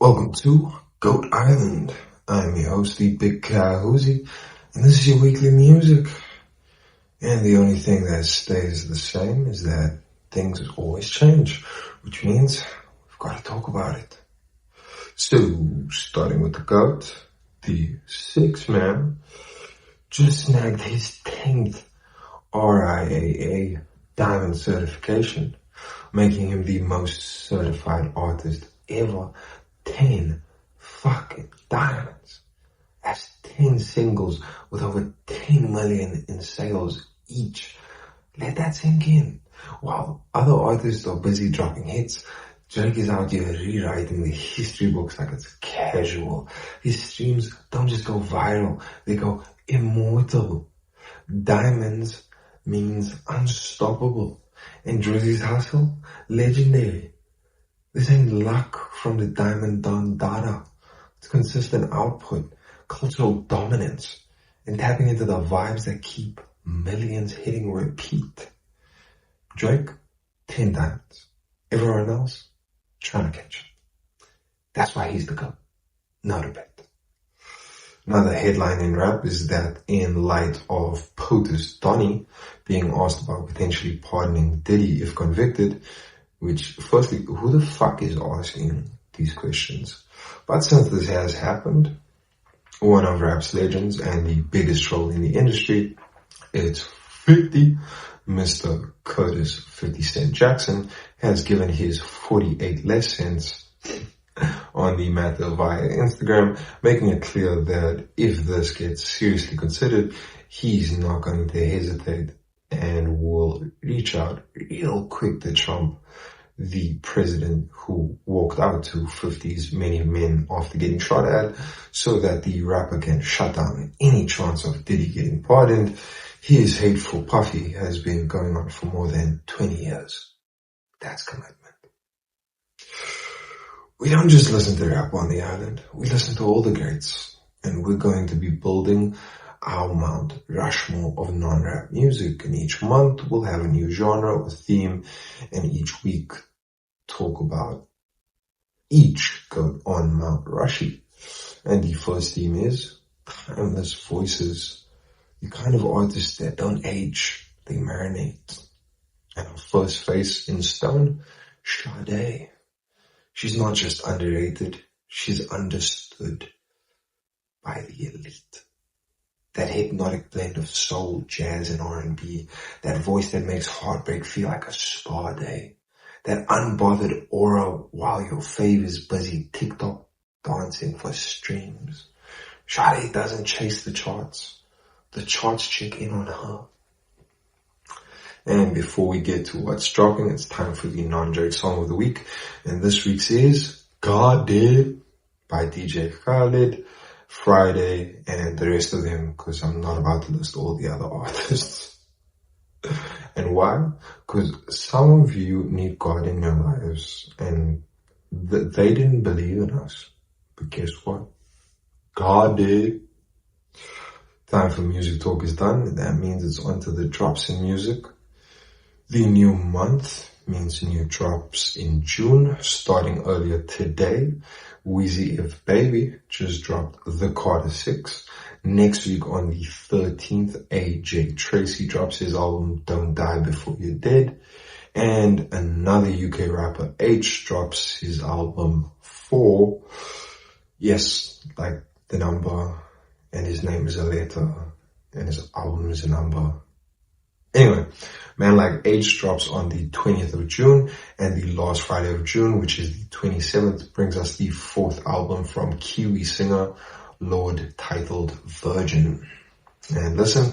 Welcome to Goat Island. I'm your host, the Big Ka Huzzi, and this is your weekly music. And the only thing that stays the same is that things always change, which means we've got to talk about it. So, starting with the GOAT, the 6-man just snagged his 10th RIAA diamond certification, making him the most certified artist ever. 10 fucking diamonds. That's 10 singles with over 10 million in sales each. Let that sink in. While other artists are busy dropping hits, Drake is out here rewriting the history books like it's casual. His streams don't just go viral, they go immortal. Diamonds means unstoppable. And Drizzy's hustle, legendary. This ain't luck from the Diamond Don Dada. It's consistent output, cultural dominance, and tapping into the vibes that keep millions hitting repeat. Drake, 10 diamonds. Everyone else, trying to catch him. That's why he's the GOAT. No debate. Another headline in rap is that in light of POTUS Donnie being asked about potentially pardoning Diddy if convicted, which, firstly, who the fuck is asking these questions? But since this has happened, one of rap's legends and the biggest troll in the industry, it's 50, Mr. Curtis 50 Cent Jackson, has given his 48 less cents on the matter via Instagram, making it clear that if this gets seriously considered, he's not going to hesitate and will reach out real quick to Trump, the president who walked out to 50's Many Men after getting shot at, so that the rapper can shut down any chance of Diddy getting pardoned. His hateful puffy has been going on for more than 20 years. That's commitment. We don't just listen to rap on the island, we listen to all the greats, and we're going to be building our Mount Rushmore of non-rap music, and each month we'll have a new genre or theme, and each week talk about each GOAT on Mount Rushy. And the first theme is timeless voices, the kind of artists that don't age, they marinate. And our first face in stone, Sade. She's not just underrated, she's understood by the elite. That hypnotic blend of soul, jazz, and R&B. That voice that makes heartbreak feel like a spa day. That unbothered aura while your fave is busy Tik Tok dancing for streams. Sade doesn't chase the charts. The charts check in on her. And before we get to what's dropping, it's time for the non-Drake song of the week. And this week's is God Did by DJ Khaled, Friday, and the rest of them, because I'm not about to list all the other artists. And why? Because some of you need God in your lives, and they didn't believe in us. But guess what? God did. Time for music talk is done. That means it's on to the drops in music. The new month means new drops in June, starting earlier today. Weezy If Baby just dropped The Carter 6. Next week on the 13th, AJ Tracy drops his album Don't Die Before You're Dead. And another UK rapper, H, drops his album 4. Yes, like the number, and his name is a letter, and his album is a number. Anyway, man like H drops on the 20th of June, and the last Friday of June, which is the 27th, brings us the 4th album from Kiwi singer Lord, titled Virgin. And listen,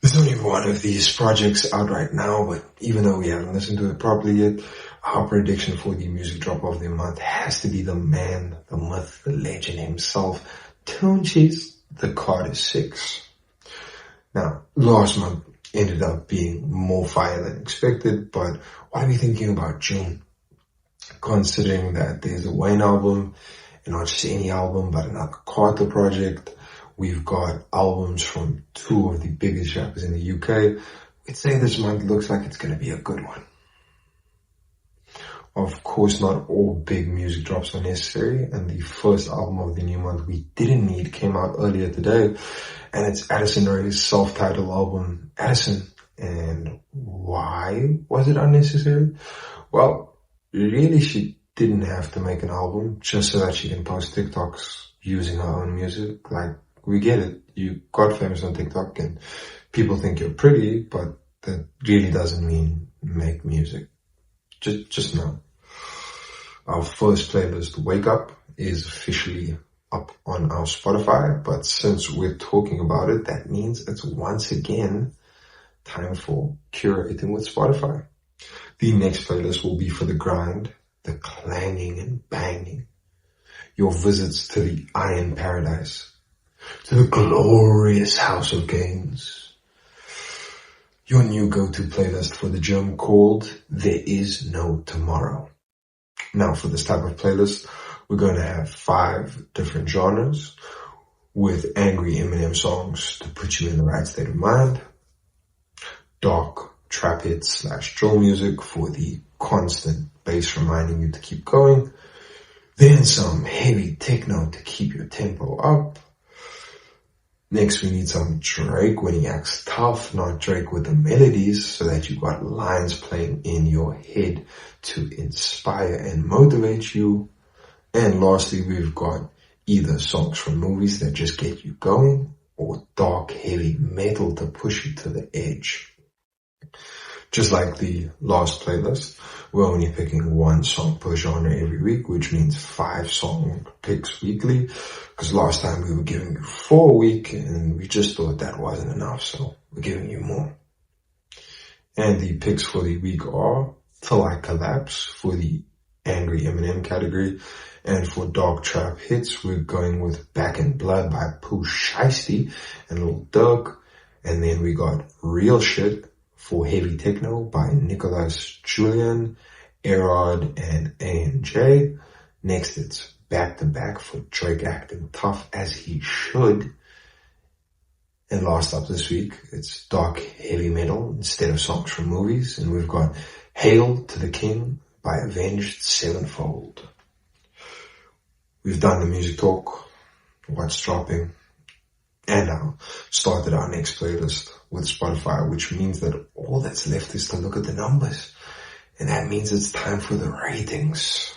there's only one of these projects out right now, but even though we haven't listened to it properly yet, our prediction for the music drop of the month has to be the man, the myth, the legend himself, Tunchi's The Carter 6. Now, last month ended up being more fire than expected, but what are we thinking about June? Considering that there's a Wayne album, and not just any album, but another Carter project. We've got albums from 2 of the biggest rappers in the UK. We'd say this month looks like it's going to be a good one. Of course, not all big music drops are necessary, and the first album of the new month we didn't need came out earlier today, and it's Addison Rae's self-titled album, Addison. And why was it unnecessary? Well, really she didn't have to make an album just so that she can post TikToks using her own music. Like, we get it. You got famous on TikTok and people think you're pretty, but that really doesn't mean make music. Just know. Our first playlist, Wake Up, is officially up on our Spotify, but since we're talking about it, that means it's once again time for curating with Spotify. The next playlist will be for the grind, the clanging and banging, your visits to the Iron Paradise, to the glorious House of Games, your new go-to playlist for the gym called There Is No Tomorrow. Now for this type of playlist, we're going to have 5 different genres with angry Eminem songs to put you in the right state of mind, dark trap hits / drill music for the constant bass reminding you to keep going, then some heavy techno to keep your tempo up. Next, we need some Drake when he acts tough, not Drake with the melodies, so that you got lines playing in your head to inspire and motivate you. And lastly, we've got either songs from movies that just get you going or dark, heavy metal to push you to the edge. Just like the last playlist, we're only picking 1 song per genre every week, which means 5 song picks weekly, because last time we were giving you 4 a week and we just thought that wasn't enough, so we're giving you more. And the picks for the week are Till I Collapse for the angry Eminem category, and for dark trap hits, we're going with Back in Blood by Pooh Shiesty and Lil Durk, and then we got Real Shit for heavy techno by Nicholas Julian, Erod, and A&J. Next, it's Back to Back for Drake acting tough as he should. And last up this week, it's dark heavy metal instead of songs from movies, and we've got Hail to the King by Avenged Sevenfold. We've done the music talk, what's dropping, and now started our next playlist with Spotify, which means that all that's left is to look at the numbers. And that means it's time for the ratings.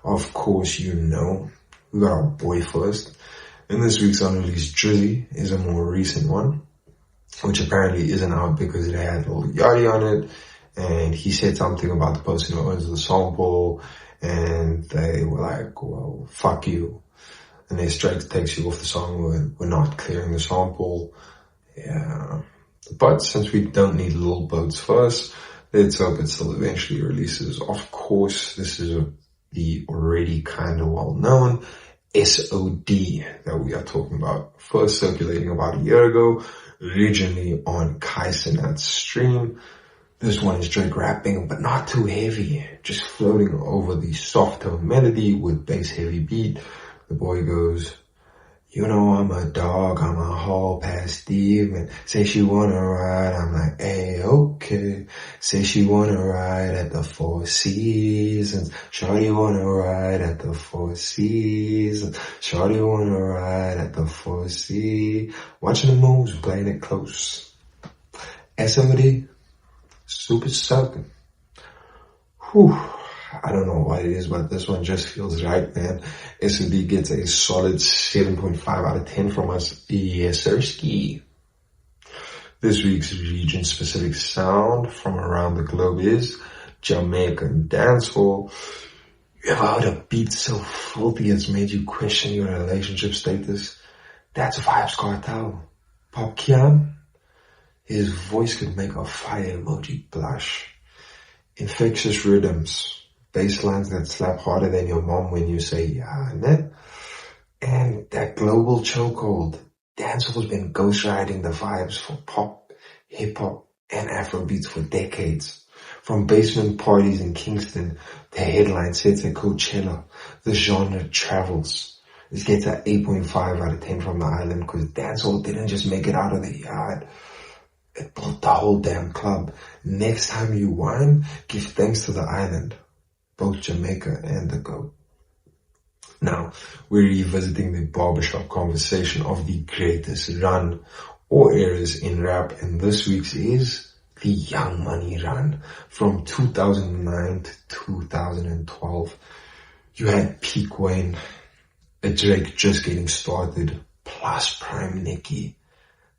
Of course, you know, we got our boy first. And this week's unreleased Drizzy is a more recent one, which apparently isn't out because it had Lil Yachty on it. And he said something about the person who owns the sample, and they were like, well, fuck you. And they straight takes you off the song, we're not clearing the sample. Yeah. But since we don't need Lil Boat's first, let's hope it still eventually releases. Of course, this is the already kind of well-known SOD that we are talking about. First circulating about a year ago, originally on Kai Cenat's stream. This one is Drake rapping, but not too heavy, just floating over the soft tone melody with bass heavy beat. The boy goes, you know I'm a dog, I'm a hall past demon. Say she wanna ride, I'm like, hey, okay. Say she wanna ride at the Four Seasons. Shorty wanna ride at the Four Seasons. Shorty wanna ride at the Four Seasons. Watching the moves, playing it close. SOD, super sucking. Whew. I don't know what it is, but this one just feels right, man. SOD gets a solid 7.5 out of 10 from us. Yes, sir, ski. This week's region-specific sound from around the globe is Jamaican dancehall. You ever heard a beat so filthy it's made you question your relationship status? That's Vibes Cartel. Pop Kian, his voice could make a fire emoji blush. Infectious rhythms. Bass lines that slap harder than your mom when you say, yeah, ne? And that global chokehold. Dancehall's been ghostwriting the vibes for pop, hip-hop, and Afrobeats for decades. From basement parties in Kingston to headline sets at Coachella, the genre travels. This gets an 8.5 out of 10 from the island because dancehall didn't just make it out of the yard. It built the whole damn club. Next time you whine, give thanks to the island. both Jamaica and the GOAT. Now, we're revisiting the barbershop conversation of the greatest run or eras in rap, and this week's is the Young Money run from 2009 to 2012. You had peak Wayne, a Drake just getting started, plus Prime Nicki.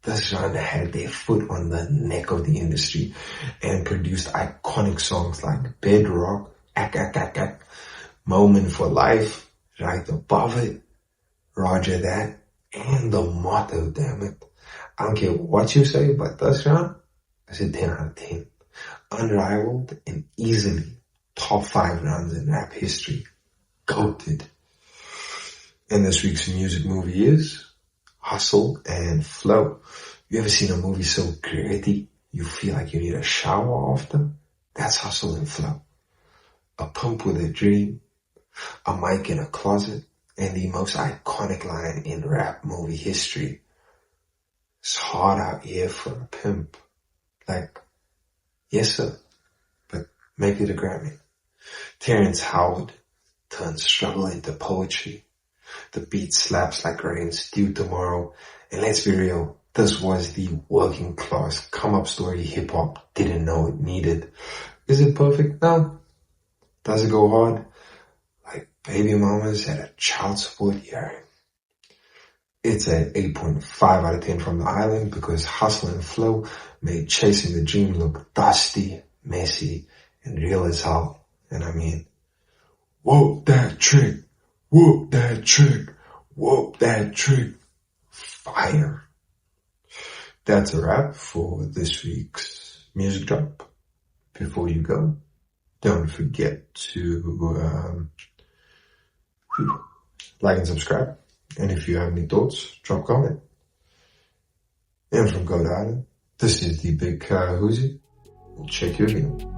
This run had their foot on the neck of the industry and produced iconic songs like Bedrock, Ack, Ack, Ack, Ack, Moment for Life, right above it, Roger That, and The Motto, damn it. I don't care what you say, but this run is a 10 out of 10. Unrivaled and easily top 5 runs in rap history. Goated. And this week's music movie is Hustle and Flow. You ever seen a movie so gritty you feel like you need a shower after? That's Hustle and Flow. A pimp with a dream, a mic in a closet, and the most iconic line in rap movie history. It's hard out here for a pimp. Like, yes sir, but make it a Grammy. Terrence Howard turns struggle into poetry. The beat slaps like rain's due tomorrow. And let's be real, this was the working class come up story hip hop didn't know it needed. Is it perfect? No. Does it go hard? Like baby mamas at a child support hearing. It's an 8.5 out of 10 from the island because Hustle and Flow made chasing the dream look dusty, messy, and real as hell. And I mean, whoop that trick, whoop that trick, whoop that trick, fire. That's a wrap for this week's music drop. Before you go, don't forget to like and subscribe. And if you have any thoughts, drop a comment. And from Goat Island, this is the Big Ka Huzzi. We'll check you again.